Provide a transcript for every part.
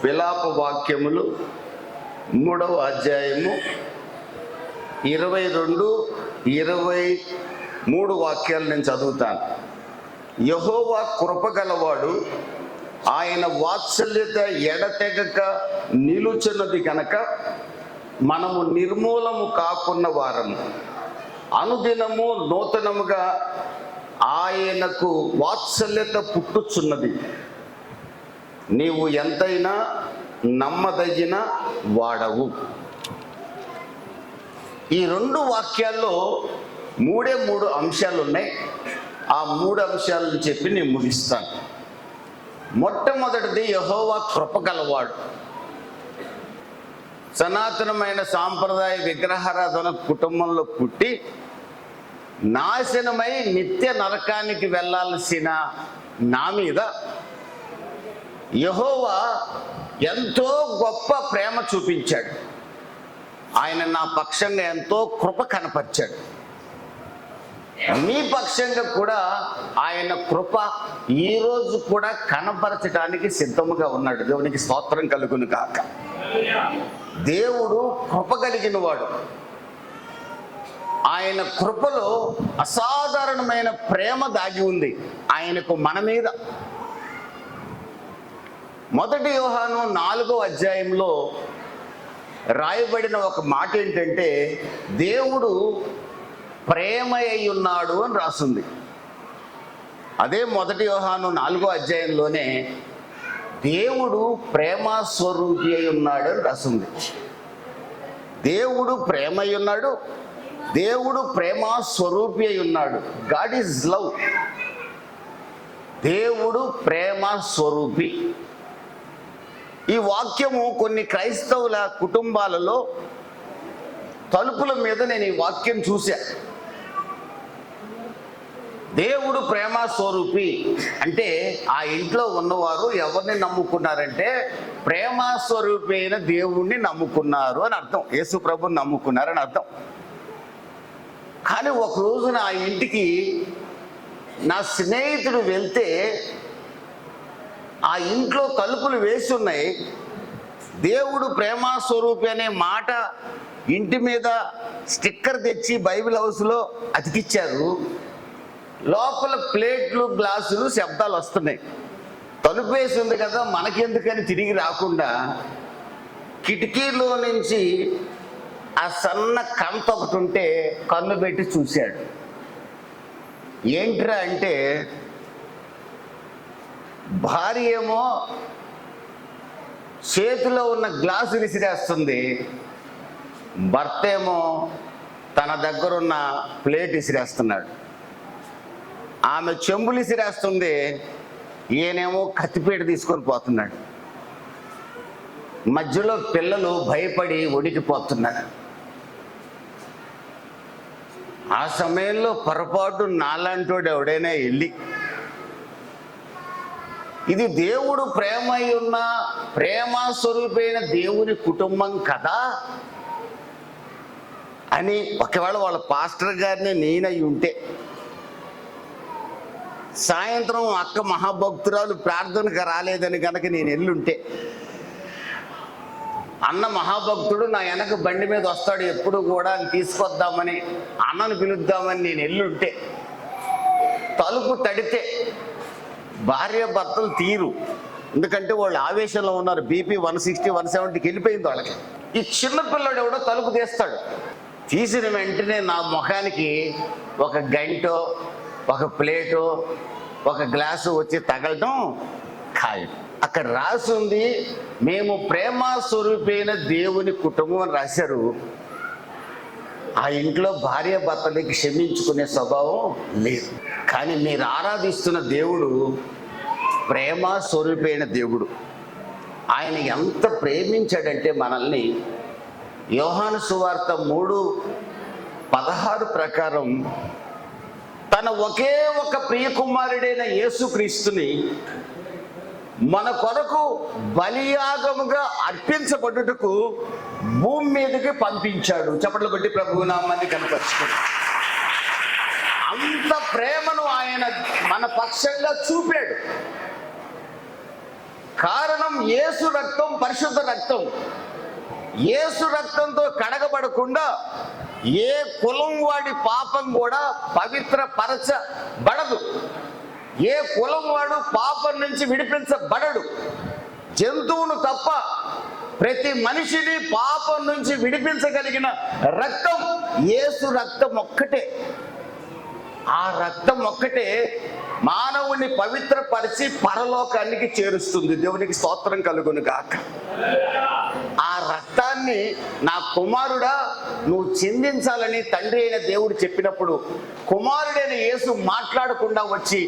విలాప వాక్యములు 3వ అధ్యాయము 22, 23 వాక్యాలు నేను చదువుతాను. యెహోవా కృపగలవాడు, ఆయన వాత్సల్యత ఎడతెగక నిలుచున్నది గనక మనము నిర్మూలము కాకున్న వారము. అనుదినము నూతనముగా ఆయనకు వాత్సల్యత పుట్టుచున్నది. నీవు ఎంతైనా నమ్మదగిన వాడవు. ఈ 2 వాక్యాల్లో 3 అంశాలు ఉన్నాయి. ఆ 3 అంశాలను చెప్పి నేను ముగిస్తాను. మొట్టమొదటిది, యెహోవా కృపగలవాడు. సనాతనమైన సాంప్రదాయ విగ్రహారాధన కుటుంబంలో పుట్టి నాశనమై నిత్య నరకానికి వెళ్ళాల్సిన నా మీద యెహోవా ఎంతో గొప్ప ప్రేమ చూపించాడు. ఆయన నా పక్షంగా ఎంతో కృప కనపరిచాడు. మీ పక్షంగా కూడా ఆయన కృప ఈరోజు కూడా కనపరచడానికి సిద్ధముగా ఉన్నాడు. దేవునికి స్తోత్రం కలుగును కాక. దేవుడు కృప కలిగిన వాడు. ఆయన కృపలో అసాధారణమైన ప్రేమ దాగి ఉంది ఆయనకు మన మీద. 1 యోహాను 4వ అధ్యాయంలో రాయబడిన ఒక మాట ఏంటంటే, దేవుడు ప్రేమ అయి ఉన్నాడు అని రాస్తుంది. అదే 1 యోహాను 4వ అధ్యాయంలోనే దేవుడు ప్రేమ స్వరూపి అయి ఉన్నాడు అని రాస్తుంది. దేవుడు ప్రేమ అయి ఉన్నాడు, దేవుడు ప్రేమ స్వరూపి అయి ఉన్నాడు. God is love. దేవుడు ప్రేమ స్వరూపి. ఈ వాక్యము కొన్ని క్రైస్తవుల కుటుంబాలలో తలుపుల మీద నేను ఈ వాక్యం చూశా. దేవుడు ప్రేమ స్వరూపి అంటే ఆ ఇంట్లో ఉన్నవారు ఎవరిని నమ్ముకున్నారంటే ప్రేమ స్వరూపి అయిన దేవుణ్ణి నమ్ముకున్నారు అని అర్థం. యేసు ప్రభుని నమ్ముకున్నారని అర్థం. కానీ ఒక రోజున ఆ ఇంటికి నా స్నేహితుడు వెళ్తే ఆ ఇంట్లో తలుపులు వేసి ఉన్నాయి. దేవుడు ప్రేమ స్వరూపి అనే మాట ఇంటి మీద స్టిక్కర్ తెచ్చి బైబిల్ హౌస్లో అతికిచ్చారు. లోపల ప్లేట్లు, గ్లాసులు శబ్దాలు వస్తున్నాయి. తలుపు వేసి ఉంది కదా, మనకెందుకని తిరిగి రాకుండా కిటికీలో నుంచి ఆ సన్న కంత ఒకటి ఉంటే కన్ను పెట్టి చూశాడు. ఏంట్రా అంటే, భార్య ఏమో చేతిలో ఉన్న గ్లాసు విసిరేస్తుంది, భర్త ఏమో తన దగ్గరున్న ప్లేట్ విసిరేస్తున్నాడు. ఆమె చెంబులు విసిరేస్తుంది, ఈయనేమో కత్తిపేట తీసుకొని పోతున్నాడు. మధ్యలో పిల్లలు భయపడి వణికిపోతున్నారు. ఆ సమయంలో పొరపాటు నాలాంటోడు ఎవడైనా వెళ్ళి, ఇది దేవుడు ప్రేమ అయి ఉన్న ప్రేమ స్వరూపైన దేవుని కుటుంబం కదా అని ఒకవేళ వాళ్ళ పాస్టర్ గారిని నేనై ఉంటే, సాయంత్రం అక్క మహాభక్తురాలు ప్రార్థనకు రాలేదని కనుక నేను ఎల్లుంటే, అన్న మహాభక్తుడు నా వెనక బండి మీద వస్తాడు ఎప్పుడు కూడా తీసుకొద్దామని, అన్నను పిలుద్దామని నేను ఎల్లుంటే, తలుపు తడితే భార్య భర్తలు తీరు. ఎందుకంటే వాళ్ళు ఆవేశంలో ఉన్నారు. బీపీ 160, 170కి వెళ్ళిపోయింది వాళ్ళకి. ఈ చిన్నపిల్లడు ఎవడో తలుపు తీస్తాడు. తీసిన వెంటనే నా ముఖానికి ఒక గంటో, ఒక ప్లేటో, ఒక గ్లాసు వచ్చి తగలటం ఖాయం. అక్కడ రాసి ఉంది, మేము ప్రేమ స్వరూపైన దేవుని కుటుంబం అని రాశారు. ఆ ఇంట్లో భార్య భర్తలకి క్షమించుకునే స్వభావం లేదు. కానీ మీరు ఆరాధిస్తున్న దేవుడు ప్రేమ స్వరూపైన దేవుడు. ఆయన ఎంత ప్రేమించాడంటే మనల్ని, యోహాను సువార్త 3:16 ప్రకారం తన ఒకే ఒక ప్రియకుమారుడైన యేసుక్రీస్తుని మన కొరకు బలియాగముగా అర్పించబడుటకు భూమి మీదకి పంపించాడు. చప్పట్లు కొట్టి ప్రభువు నామాన్ని కనపరుచుకోండి. అంత ప్రేమను ఆయన మన పక్షంగా చూపాడు. కారణం యేసు రక్తం పరిశుద్ధ రక్తం. యేసు రక్తంతో కడగబడకుండా ఏ కులం వాడి పాపం కూడా పవిత్రపరచబడదు. ఏ కులం వాడు పాపం నుంచి విడిపించబడడు. జంతువును తప్ప ప్రతి మనిషిని పాపం నుంచి విడిపించగలిగిన రక్తం యేసు రక్తం ఒక్కటే. ఆ రక్తం ఒక్కటే మానవుని పవిత్రపరిచి పరలోకానికి చేరుస్తుంది. దేవునికి స్తోత్రం కలుగును గాక. ఆ రక్తాన్ని నా కుమారుడా నువ్వు చిందించాలని తండ్రి అయిన దేవుడు చెప్పినప్పుడు కుమారుడైన యేసు మాట్లాడకుండా వచ్చి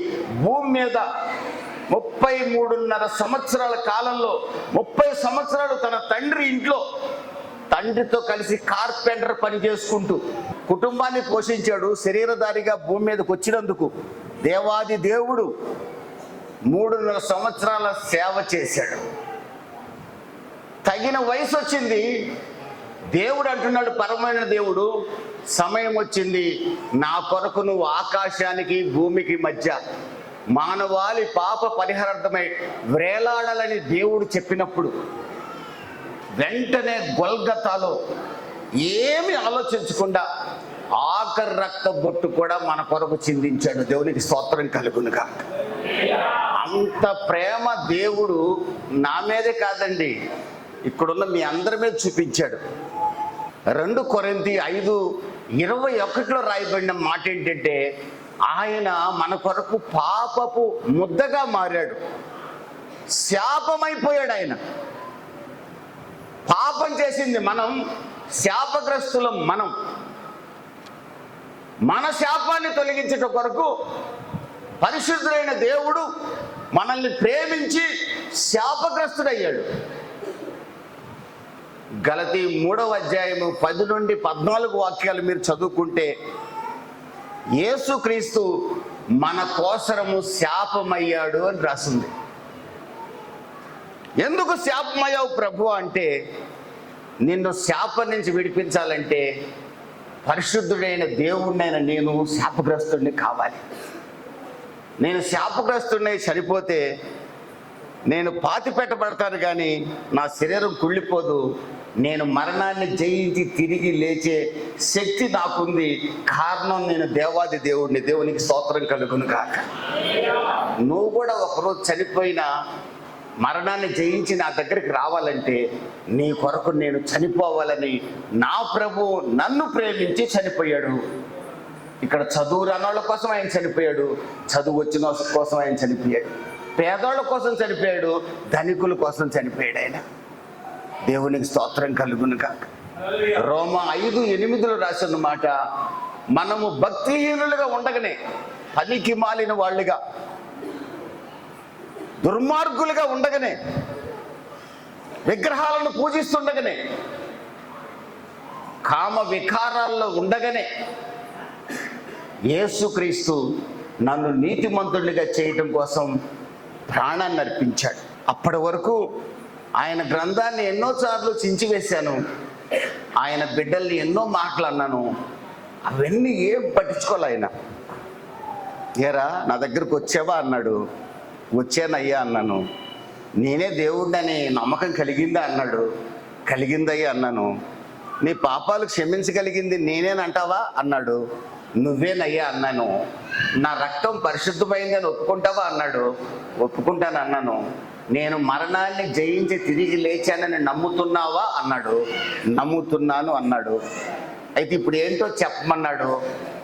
భూమి మీద 33.5 సంవత్సరాల కాలంలో 30 సంవత్సరాలు తన తండ్రి ఇంట్లో తండ్రితో కలిసి కార్పెంటర్ పని చేసుకుంటూ కుటుంబాన్ని పోషించాడు. శరీరధారిగా భూమి మీదకి వచ్చినందుకు దేవాది దేవుడు 3.5 సంవత్సరాల సేవ చేశాడు. తగిన వయసు వచ్చింది. దేవుడు అంటున్నాడు, పరమైన దేవుడు, సమయం వచ్చింది, నా కొరకు నువ్వు ఆకాశానికి భూమికి మధ్య మానవాళి పాప పరిహారార్థమై వ్రేలాడాలని దేవుడు చెప్పినప్పుడు వెంటనే గొల్గతాలో ఏమి ఆలోచించకుండా ఆఖరి రక్త బొట్టు కూడా మన కొరకు చిందించాడు. దేవునికి స్తోత్రం కలుగునుగా. అంత ప్రేమ దేవుడు నా మీదే కాదండి, ఇక్కడున్న మీ అందరి మీద చూపించాడు. 2 కొరింథీ 5:21 రాయబడిన మాట ఏంటంటే, ఆయన మన కొరకు పాపపు ముద్దగా మారాడు, శాపమైపోయాడు. ఆయన పాపం చేసింది మనం, శాపగ్రస్తులం మనం. మన శాపాన్ని తొలగించట కొరకు పరిశుద్ధుడైన దేవుడు మనల్ని ప్రేమించి శాపగ్రస్తుడయ్యాడు. గలతీ 3వ అధ్యాయము 10 నుండి 14 వాక్యాలు మీరు చదువుకుంటే యేసుక్రీస్తు మన కోసరము శాపమయ్యాడు అని రాసింది. ఎందుకు శాపమయ్యావు ప్రభు అంటే, నిన్ను శాపం నుంచి విడిపించాలంటే పరిశుద్ధుడైన దేవుడినైనా నేను శాపగ్రస్తుడిని కావాలి. నేను శాపగ్రస్తుడిని చనిపోతే నేను పాతి పెట్టబడతాను, కానీ నా శరీరం కుళ్ళిపోదు. నేను మరణాన్ని జయించి తిరిగి లేచే శక్తి నాకుంది. కారణం నేను దేవాది దేవుడిని. దేవునికి స్తోత్రం కలుగును కాక. నువ్వు కూడా ఒకరోజు చనిపోయినా మరణాన్ని జయించి నా దగ్గరికి రావాలంటే నీ కొరకు నేను చనిపోవాలని నా ప్రభు నన్ను ప్రేమించి చనిపోయాడు. ఇక్కడ చదువు రానోళ్ళ కోసం ఆయన చనిపోయాడు, చదువు వచ్చిన వాళ్ళ కోసం ఆయన చనిపోయాడు, పేదోళ్ళ కోసం చనిపోయాడు, ధనికుల కోసం చనిపోయాడు ఆయన. దేవునికి స్తోత్రం కలుగును కాక. రోమా 5:8 రాసిన మాట, మనము భక్తిహీనులుగా ఉండగానే, పనికి మాలిన వాళ్ళుగా, దుర్మార్గులుగా ఉండగానే, విగ్రహాలను పూజిస్తుండగానే, కామ వికారాల్లో ఉండగానే యేసుక్రీస్తు నన్ను నీతిమంతుడిగా చేయటం కోసం ప్రాణాన్ని అర్పించాడు. అప్పటి వరకు ఆయన గ్రంథాన్ని ఎన్నోసార్లు చించివేశాను, ఆయన బిడ్డల్ని ఎన్నో మాటలు అన్నాను, అవన్నీ ఏం పట్టించుకోలే. ఆయన ఏరా నా దగ్గరకు వచ్చావా అన్నాడు. వచ్చానయ్యా అన్నాను. నేనే దేవుడిని నమ్మకం కలిగిందా అన్నాడు. కలిగిందయ్యా అన్నాను. నీ పాపాలు క్షమించగలిగింది నేనేనంటావా అన్నాడు. నువ్వేనయ్యా అన్నాను. నా రక్తం పరిశుద్ధమైందని ఒప్పుకుంటావా అన్నాడు. ఒప్పుకుంటాను అన్నాను. నేను మరణాన్ని జయించి తిరిగి లేచానని నమ్ముతున్నావా అన్నాడు. నమ్ముతున్నాను అన్నాడు. అయితే ఇప్పుడు ఏంటో చెప్పమన్నాడు.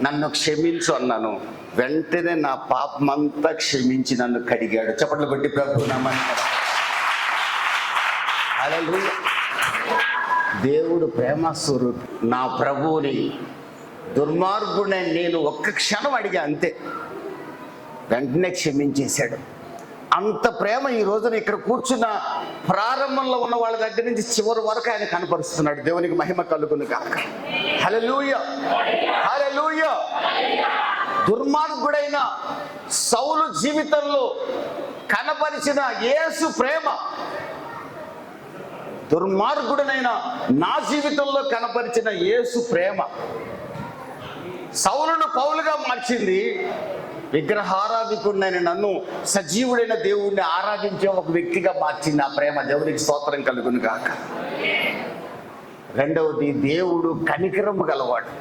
నన్ను క్షమించు అన్నాను. వెంటనే నా పాపమంతా క్షమించి నన్ను కడిగాడు. చప్పట్లు కొట్టి ప్రభు నమస్కారం. హల్లెలూయా. దేవుడు ప్రేమ స్వరూపి. నా ప్రభువుని దుర్మార్గుడిని నేను ఒక్క క్షణం అడిగా, అంతే, వెంటనే క్షమించేశాడు. అంత ప్రేమ ఈ రోజున ఇక్కడ కూర్చున్న ప్రారంభంలో ఉన్న వాళ్ళ దగ్గర నుంచి చివరి వరకు ఆయన కనపరుస్తున్నాడు. దేవునికి మహిమ కలుగును గాక. హల్లెలూయా, హల్లెలూయా. దుర్మార్గుడైన సౌలు జీవితంలో కనపరిచిన యేసు ప్రేమ, దుర్మార్గుడనైన నా జీవితంలో కనపరిచిన యేసు ప్రేమ సౌలును పౌలుగా మార్చింది. విగ్రహారాధికుడినైన నన్ను సజీవుడైన దేవుడిని ఆరాధించే ఒక వ్యక్తిగా మార్చింది ఆ ప్రేమ. దేవునికి స్తోత్రం కలుగును గాక. రెండవది, దేవుడు కనికరము గలవాడు.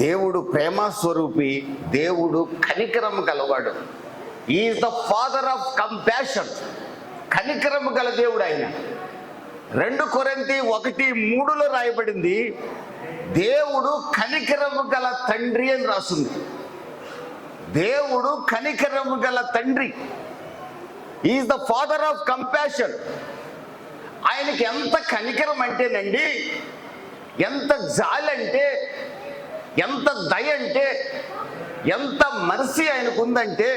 దేవుడు ప్రేమ స్వరూపి, దేవుడు కనికరము గలవాడు. Is the father of compassion. కనికరము గల దేవుడు ఆయన. 2 కొరింథీ 1:3 రాయబడింది, దేవుడు కనికరము గల తండ్రి అని రాస్తుంది. దేవుడు కనికరము గల తండ్రి. Is the father of compassion. ఆయనకి ఎంత కనికరం అంటేనండి, ఎంత జాలి అంటే, ఎంత దయ అంటే, ఎంత మర్సీ ఆయనకు ఉందంటే,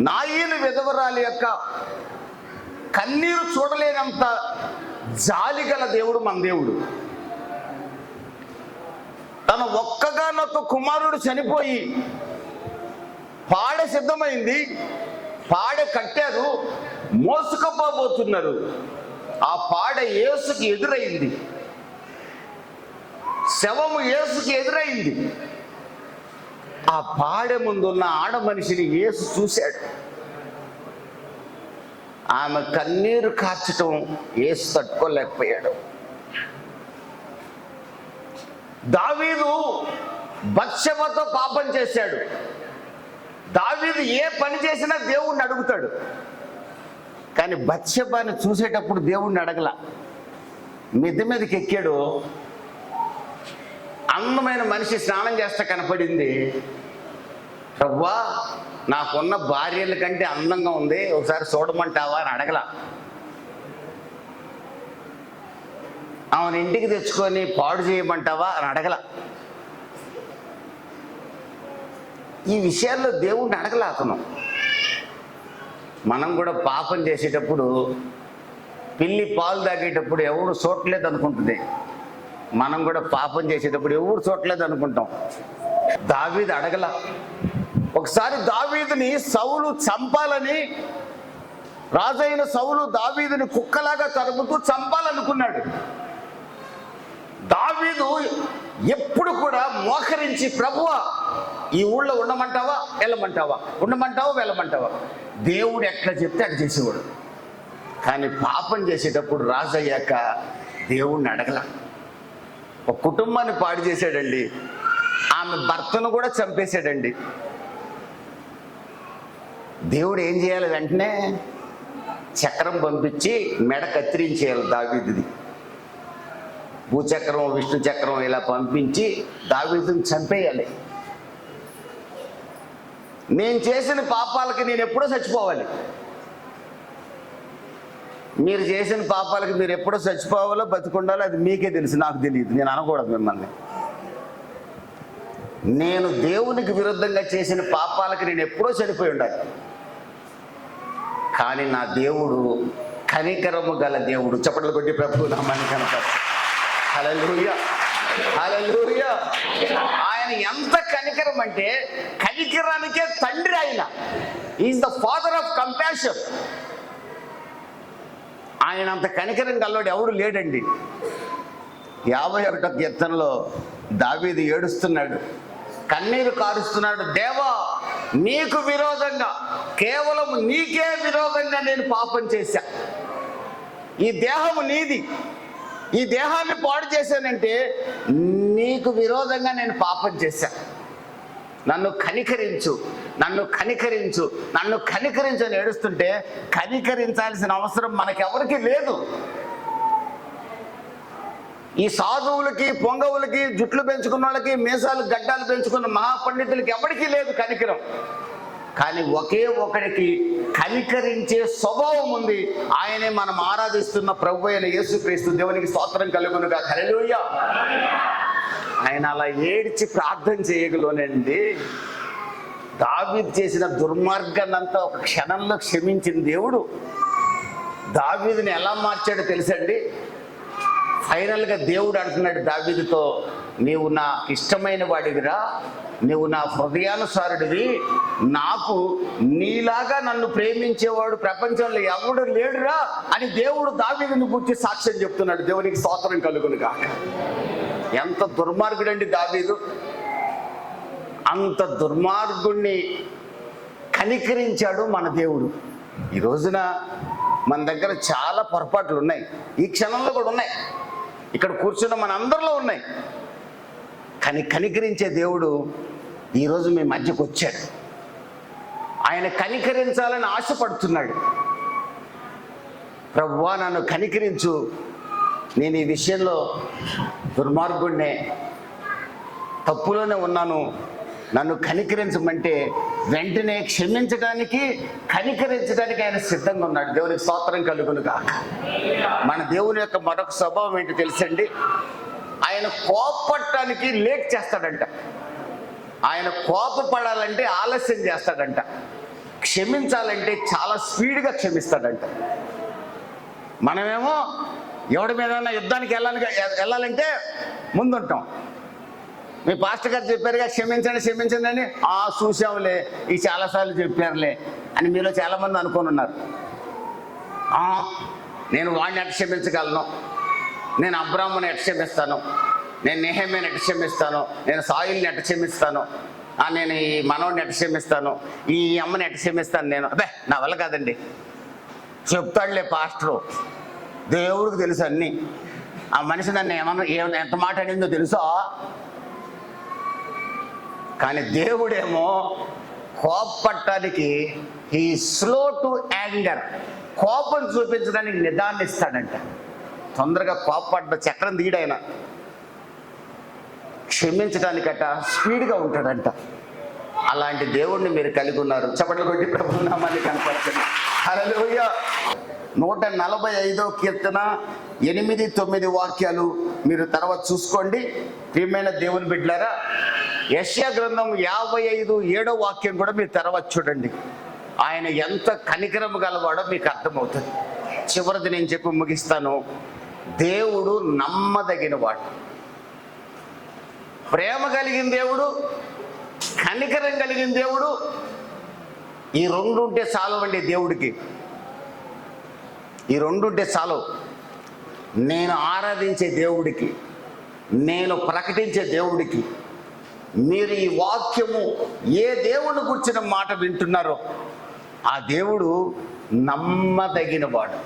నాయీని విధవరాలి యొక్క కన్నీరు చూడలేనంత జాలి గల దేవుడు మన దేవుడు. తన ఒక్కగానొక్క కుమారుడు చనిపోయి పాడె సిద్ధమైంది, పాడె కట్టారు, మోసుకపోబోతున్నారు. ఆ పాడె యేసుకి ఎదురైంది, శవము యేసుకి ఎదురైంది. ఆ పాడె ముందున్న ఆడ మనిషిని యేసు చూశాడు. ఆమె కన్నీరు కార్చటం యేసు తట్టుకోలేకపోయాడు. దావీదు బత్షెబతో పాపం చేశాడు. దావీదు ఏ పని చేసినా దేవుణ్ణి అడుగుతాడు, కానీ బత్షెబని చూసేటప్పుడు దేవుణ్ణి అడగల. మిద్దె మీదకి ఎక్కాడు, అందమైన మనిషి స్నానం చేస్తే కనపడింది. రవ్వా, నాకున్న భార్యల కంటే అందంగా ఉంది, ఒకసారి చూడమంటావా అని అడగల. ఆమెను ఇంటికి తెచ్చుకొని పాడు చేయమంటావా అని అడగల. ఈ విషయాల్లో దేవుణ్ణి అడగల అతను. మనం కూడా పాపం చేసేటప్పుడు, పిల్లి పాలు తాగేటప్పుడు ఎవరు చూడలేదు అనుకుంటుంది. మనం కూడా పాపం చేసేటప్పుడు ఎవరు చూడలేదు అనుకుంటాం. దావీదు అడగల. ఒకసారి దావీదుని సౌలు చంపాలని, రాజైన సౌలు దావీదుని కుక్కలాగా తరుముతూ చంపాలనుకున్నాడు. దావీదు ఎప్పుడు కూడా మోకరించి, ప్రభువా ఈ ఊళ్ళో ఉండమంటావా వెళ్ళమంటావా, ఉండమంటావా వెళ్ళమంటావా, దేవుడు ఎట్లా చెప్తే అట్లా చేసేవాడు. కానీ పాపం చేసేటప్పుడు రాజు అయ్యాక దేవుణ్ణి అడగల. ఒక కుటుంబాన్ని పాడు చేశాడండి, ఆమె భర్తను కూడా చంపేశాడండి. దేవుడు ఏం చేయాలి? వెంటనే చక్రం పంపించి మెడ కత్తిరించేయాలి దావీదుది. భూచక్రం, విష్ణు చక్రం ఇలా పంపించి దావీదుని చంపేయాలి. నేను చేసిన పాపాలకి నేను ఎప్పుడో చచ్చిపోవాలి. మీరు చేసిన పాపాలకి మీరు ఎప్పుడో చచ్చిపోవాలో బతికుండాలో అది మీకే తెలుసు, నాకు తెలియదు. నేను అనకూడదు మిమ్మల్ని. నేను దేవునికి విరుద్ధంగా చేసిన పాపాలకి నేను ఎప్పుడో చనిపోయి ఉండాలి. కానీ నా దేవుడు కనికరము గల దేవుడు. చప్పట్లు కొట్టి ప్రభువు నామాన్ని కనపరచు. హల్లెలూయా, హల్లెలూయా. ఆయన ఎంత కనికరం అంటే, కనికరానికే తండ్రి ఆయన. Is the father of compassion. ఆయన అంత కనికరం గల్లోడు ఎవడు లేడండి. 51వ కీర్తనలో దావీదు ఏడుస్తున్నాడు, కన్నీరు కారుస్తున్నాడు. దేవా, నీకు విరోధంగా, కేవలం నీకే విరోధంగా నేను పాపం చేశా. ఈ దేహము నీది, ఈ దేహాన్ని పాడు చేశానంటే నీకు విరోధంగా నేను పాపం చేశా. నన్ను కనికరించు, నన్ను కనికరించు, నన్ను కనికరించు అని ఏడుస్తుంటే, కనికరించాల్సిన అవసరం మనకెవరికి లేదు. ఈ సాధువులకి, పొంగవులకి, జుట్లు పెంచుకున్న వాళ్ళకి, మీసాలు గడ్డాలు పెంచుకున్న మహాపండితులకి ఎవరికీ లేదు కనికరం. కానీ ఒకే ఒకడికి కనికరించే స్వభావం ఉంది. ఆయనే మనం ఆరాధిస్తున్న ప్రభు అయిన యేసుక్రీస్తు. దేవునికి స్తోత్రం కలుగునుగా. హల్లెలూయా. ఆయన అలా ఏడ్చి ప్రార్థన చేయగలనండి. దావీదు చేసిన దుర్మార్గాన్నంతా ఒక క్షణంలో క్షమించిన దేవుడు దావీదుని ఎలా మార్చాడో తెలుసండి. ఫైనల్గా దేవుడు అంటున్నాడు దావీదుతో, నీవు నా ఇష్టమైన వాడివిరా, నువ్వు నా హృదయానుసారుడివి, నాకు నీలాగా నన్ను ప్రేమించేవాడు ప్రపంచంలో ఎవడు లేడురా అని దేవుడు దావీదుని గురించి సాక్ష్యం చెప్తున్నాడు. దేవునికి స్తోత్రం కలుగును గాక. ఎంత దుర్మార్గుడండి దావీదు. అంత దుర్మార్గుణ్ణి కనికరించాడు మన దేవుడు. ఈ రోజున మన దగ్గర చాలా పొరపాట్లు ఉన్నాయి, ఈ క్షణంలో కూడా ఉన్నాయి, ఇక్కడ కూర్చున్న మన అందరిలో ఉన్నాయి. కానీ కనికరించే దేవుడు ఈరోజు మీ మధ్యకు వచ్చాడు. ఆయన కనికరించాలని ఆశపడుతున్నాడు. ప్రభువా నన్ను కనికరించు, నేను ఈ విషయంలో దుర్మార్గుడినే, తప్పులోనే ఉన్నాను, నన్ను కనికరించమంటే వెంటనే క్షమించడానికి కనికరించడానికి ఆయన సిద్ధంగా ఉన్నాడు. దేవునికి స్తోత్రం కలుగును గాక. మన దేవుని యొక్క మరొక స్వభావం ఏంటో తెలుసండి, ఆయన కోపపడటానికి లేట్ చేస్తాడంట. ఆయన కోపపడాలంటే ఆలస్యం చేస్తాడంట, క్షమించాలంటే చాలా స్పీడ్గా క్షమిస్తాడంట. మనమేమో ఎవడి మీద యుద్ధానికి వెళ్ళాలంటే ముందుంటాం. మీ పాస్టర్ గారు చెప్పారుగా క్షమించండి క్షమించండి అని, చూసాంలే ఈ చాలాసార్లు చెప్పారులే అని మీలో చాలామంది అనుకొని ఉన్నారు. నేను వాడిని ఎట్ట క్షమించగలను, నేను అబ్రాహ్మణ్ని ఎట్ట క్షమిస్తాను, నేను నెహెమ్యాని ఎట్ట క్షమిస్తాను, నేను సాయిల్ని ఎట్ట క్షమిస్తాను, నేను ఈ మనవడిని ఎట్ట క్షమిస్తాను, ఈ అమ్మని ఎట్ట క్షమిస్తాను, నేను అబ్బే నా వల్ల కాదండి. చెప్తాడులే పాస్టరు, దేవుడికి తెలుసు అన్నీ. ఆ మనిషి నన్ను ఎంత మాట అనిందో తెలుసా. కానీ దేవుడేమో కోపపడటానికి హీ స్లో టు యాంగర్, కోపం చూపించడానికి నిదానిస్తాడంట. తొందరగా కోపపడ్డ చక్రం తీయడైన, క్షమించడానికట స్పీడ్గా ఉంటాడంట. అలాంటి దేవుణ్ణి మీరు కలిగి ఉన్నారు. చప్పట్లు కొట్టి ప్రభు నామాన్ని కనపడుతుంది. హల్లెలూయా. 145వ కీర్తన 8-9 వాక్యాలు మీరు తర్వాత చూసుకోండి. ప్రియమైన దేవుని బిడ్డలారా, యెషయా గ్రంథం 55:7వ వాక్యం కూడా మీరు తర్వాత చూడండి. ఆయన ఎంత కనికరం గలవాడో మీకు అర్థమవుతుంది. చివరిది నేను చెప్పి ముగిస్తాను. దేవుడు నమ్మదగినవాడు, ప్రేమ కలిగిన దేవుడు, కనికరం కలిగిన దేవుడు. ఈ రెండు ఉంటే చాలవండి దేవుడికి. ఈ రెండు ఉంటే చాలు. నేను ఆరాధించే దేవుడికి, నేను ప్రకటించే దేవుడికి, మీరు ఈ వాక్యము ఏ దేవుని గురించిన మాట వింటున్నారో ఆ దేవుడు నమ్మదగినవాడు.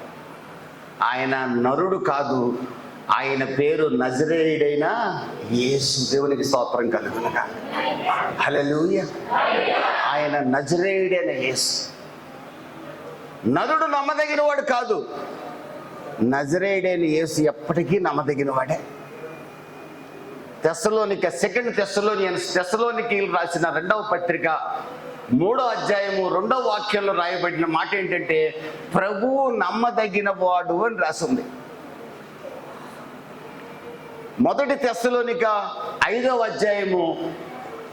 ఆయన నరుడు కాదు, ఆయన పేరు నజరేయుడైన యేసు. దేవునికి స్తోత్రం కలుగును గాక. హల్లెలూయా. ఆయన నజరేయుడైన యేసు. నరుడు నమ్మదగినవాడు కాదు, నజరేయుడైన యేసు ఎప్పటికీ నమ్మదగినవాడే. సెకండ్ తెస్సలోనికి రాసిన 2వ పత్రిక 3వ అధ్యాయము 2వ వాక్యంలో రాయబడిన మాట ఏంటంటే, ప్రభువు నమ్మదగిన వాడు అని రాసింది. మొదటి తెస్సలోనిక 5వ అధ్యాయము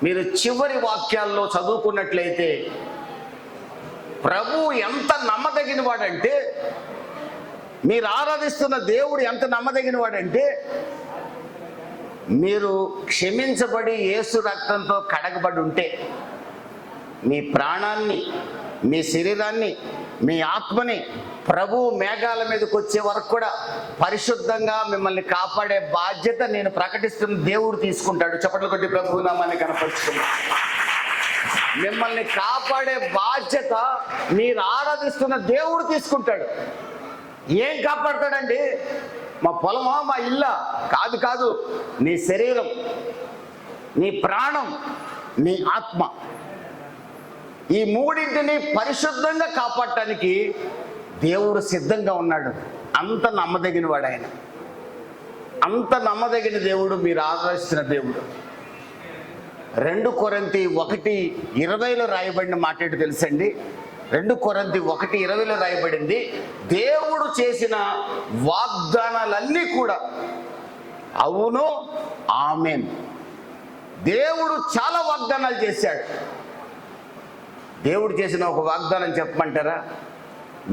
మీరు చివరి వాక్యాల్లో చదువుకున్నట్లయితే, ప్రభువు ఎంత నమ్మదగిన వాడంటే, మీరు ఆరాధిస్తున్న దేవుడు ఎంత నమ్మదగిన వాడంటే, మీరు క్షమించబడి యేసు రక్తంతో కడగబడి ఉంటే మీ ప్రాణాన్ని, మీ శరీరాన్ని, మీ ఆత్మని ప్రభు మేఘాల మీదకి వచ్చే వరకు కూడా పరిశుద్ధంగా మిమ్మల్ని కాపాడే బాధ్యత నేను ప్రకటిస్తున్న దేవుడు తీసుకుంటాడు. చప్పట్లు కొట్టి ప్రభు నామాన్ని కనపరుచుకుంటాడు. మిమ్మల్ని కాపాడే బాధ్యత మీరు ఆరాధిస్తున్న దేవుడు తీసుకుంటాడు. ఏం కాపాడతాడండి? మా పొలమా, మా ఇల్లా? కాదు కాదు. నీ శరీరం, నీ ప్రాణం, నీ ఆత్మ, ఈ మూడింటిని పరిశుద్ధంగా కాపాడటానికి దేవుడు సిద్ధంగా ఉన్నాడు. అంత నమ్మదగిన వాడు ఆయన. అంత నమ్మదగిన దేవుడు మీరు ఆరాధిస్తున్న దేవుడు. 2 కొరింథీ 1:20 రాయబడిన మాట ఏంటో తెలుసండి. 2 కొరింథీ 1:20 రాయబడింది, దేవుడు చేసిన వాగ్దానాలన్నీ కూడా అవును ఆమేన్. దేవుడు చాలా వాగ్దానాలు చేశాడు. దేవుడు చేసిన ఒక వాగ్దానం చెప్పమంటారా?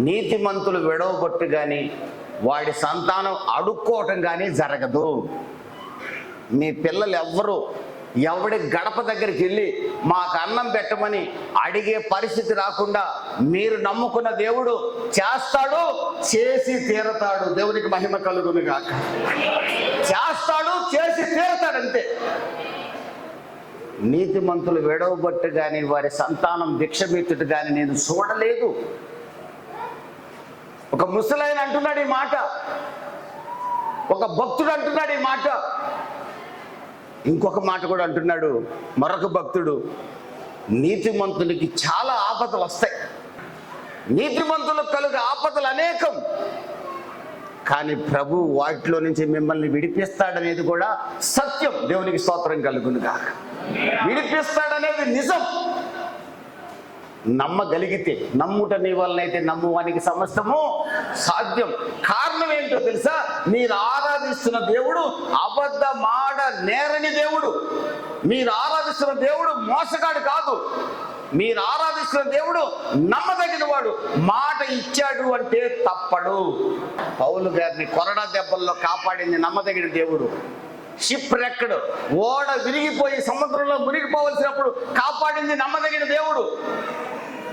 నీతిమంతులు విడవగొట్టు కానీ వాడి సంతానం అడుక్కోవటం కానీ జరగదు. మీ పిల్లలు ఎవడి గడప దగ్గరికి వెళ్ళి మాకు అన్నం పెట్టమని అడిగే పరిస్థితి రాకుండా మీరు నమ్ముకున్న దేవుడు చేస్తాడు, చేసి తీరతాడు. దేవునికి మహిమ కలుగును గాక. చేస్తాడు, చేసి తీరతాడు, అంతే. నీతిమంతులు విడవబట్టు కానీ వారి సంతానం భిక్షమెత్తుట కానీ నేను చూడలేదు. ఒక ముసలాయన అంటున్నాడు ఈ మాట, ఒక భక్తుడు అంటున్నాడు ఈ మాట. ఇంకొక మాట కూడా అంటున్నాడు మరొక భక్తుడు, నీతిమంతునికి చాలా ఆపదలు వస్తాయి, నీతిమంతులకు కలుగు ఆపదలు అనేకం, కానీ ప్రభు వాటిలో నుంచి మిమ్మల్ని విడిపిస్తాడనేది కూడా సత్యం. దేవునికి స్తోత్రం కలుగునుగా. విడిపిస్తాడనేది నిజం. నమ్మగలిగితే, నమ్ముట నీ వలనైతే నమ్మువానికి సమస్తము సాధ్యం. కారణం ఏంటో తెలుసా? మీరు ఆరాధిస్తున్న దేవుడు అబద్ధమాడ నేరని దేవుడు. మీరు ఆరాధిస్తున్న దేవుడు మోసగాడు కాదు. మీరు ఆరాధిస్తున్న దేవుడు నమ్మదగిన వాడు. మాట ఇచ్చాడు అంటే తప్పడు. పౌలు గారిని కొరడా దెబ్బల్లో కాపాడింది నమ్మదగిన దేవుడు. షిప్ రెక్కడు, ఓడ విరిగిపోయి సముద్రంలో మునిగిపోవలసినప్పుడు కాపాడింది నమ్మదగిన దేవుడు.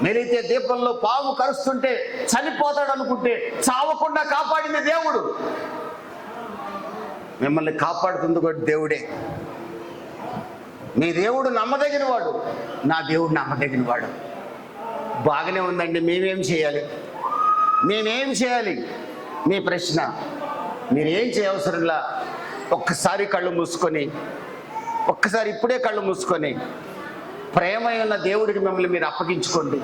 మెలితే దీపంలో పాము కరుస్తుంటే చనిపోతాడు అనుకుంటే చావకుండా కాపాడింది దేవుడు. మిమ్మల్ని కాపాడుతుంది కూడా దేవుడే. మీ దేవుడు నమ్మదగిన వాడు, నా దేవుడు నమ్మదగిన వాడు. బాగానే ఉందండి, మేమేం చేయాలి? మేమేం చేయాలి? మీ ప్రశ్న. మీరేం చేయవసరంలా. ఒక్కసారి కళ్ళు మూసుకొని, ఒక్కసారి ఇప్పుడే కళ్ళు మూసుకొని ప్రేమైన దేవుడికి మిమ్మల్ని మీరు అప్పగించుకోండి.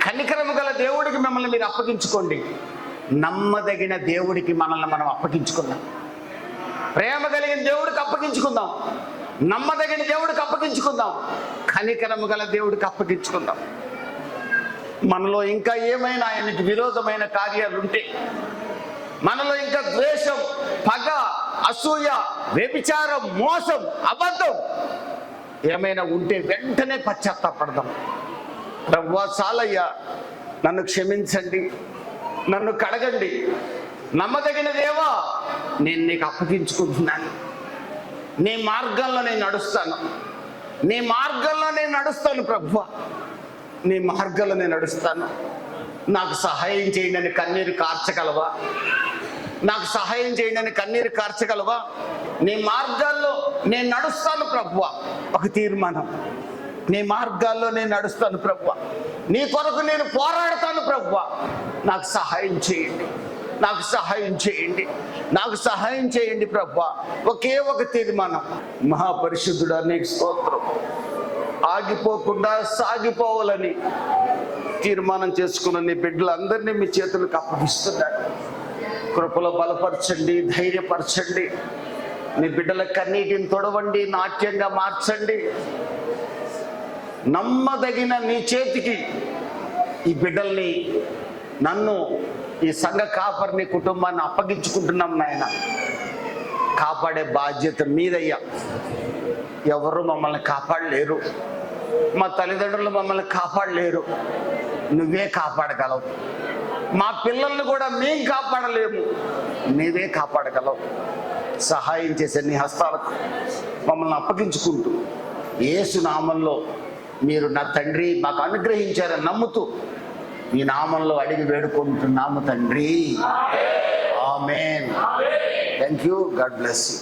కనికరము గల దేవుడికి మిమ్మల్ని మీరు అప్పగించుకోండి. నమ్మదగిన దేవుడికి మనల్ని మనం అప్పగించుకుందాం. ప్రేమ కలిగిన దేవుడికి అప్పగించుకుందాం. నమ్మదగిన దేవుడికి అప్పగించుకుందాం. కనికరము గల దేవుడికి అప్పగించుకుందాం. మనలో ఇంకా ఏమైనా ఆయనకి విరోధమైన కార్యాలు ఉంటే, మనలో ఇంకా ద్వేషం, పగ, అసూయ, వ్యభిచారం, మోసం, అబద్ధం ఏమైనా ఉంటే వెంటనే పశ్చాత్తాపడదాం. ప్రభువా చాలయ్యా, నన్ను క్షమించండి, నన్ను కడగండి. నమ్మదగిన దేవా, నేను నీకు అప్పగించుకుంటున్నాను. నీ మార్గంలో నేను నడుస్తాను. నీ మార్గంలో నేను నడుస్తాను ప్రభువా, నీ మార్గంలో నేను నడుస్తాను. నాకు సహాయం చేయండి అని కన్నీరు కార్చగలవా? నాకు సహాయం చేయండి అని కన్నీరు కార్చగలవా? నీ మార్గాల్లో నేను నడుస్తాను ప్రభువా. ఒక తీర్మానం. నీ మార్గాల్లో నేను నడుస్తాను ప్రభువా. నీ కొరకు నేను పోరాడతాను ప్రభువా. నాకు సహాయం చేయండి, నాకు సహాయం చేయండి, నాకు సహాయం చేయండి ప్రభువా. ఒకే ఒక తీర్మానం. మహాపరిశుద్ధుడా నీకు స్తోత్రం. ఆగిపోకుండా సాగిపోవాలని తీర్మానం చేసుకున్న నీ బిడ్డలందరినీ మీ చేతులకు అప్పగిస్తున్నాడు. కృపలో బలపరచండి, ధైర్యపరచండి. నీ బిడ్డల కన్నీటిని తొడవండి, నాట్యంగా మార్చండి. నమ్మదగిన నీ చేతికి ఈ బిడ్డల్ని, నన్ను, ఈ సంఘ కాపరిని, కుటుంబాన్ని అప్పగించుకుంటున్నాం నాయన. కాపాడే బాధ్యత మీదయ్యా. ఎవరు మమ్మల్ని కాపాడలేరు. మా తల్లిదండ్రులు మమ్మల్ని కాపాడలేరు. నువ్వే కాపాడగలవు. మా పిల్లల్ని కూడా మేం కాపాడలేము, నీవే కాపాడగలవు. సహాయం చేసే నీ హస్తాలకు మమ్మల్ని అప్పగించుకుంటూ యేసు నామంలో మీరు నా తండ్రి మాకు అనుగ్రహించారని నమ్ముతూ ఈ నామంలో అడిగి వేడుకుంటున్నాము తండ్రి. Amen. Thank you. God bless you.